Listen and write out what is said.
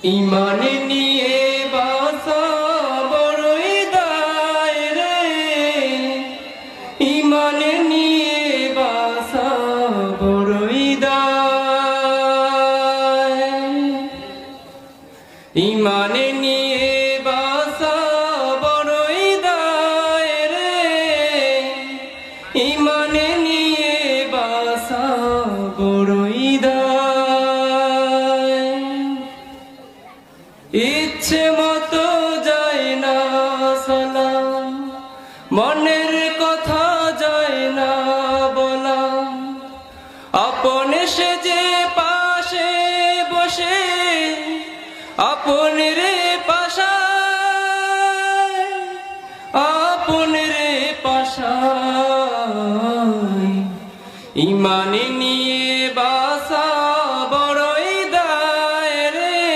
ইমান নিয়ে বাঁচা বড়ই দায় রে, ইমান নিয়ে বাঁচা বড়ই দায়, ইমান নিয়ে বাঁচা বড়ই দায় রে, ইমান নিয়ে বাঁচা বড়ই দায়। ইচ্ছে মতো যায় না চলা, মনের কথা যায় না বলা, আপনে সে যে পাশে বসে আপন রে পাশায়, আপন রে পাশায়, ইমান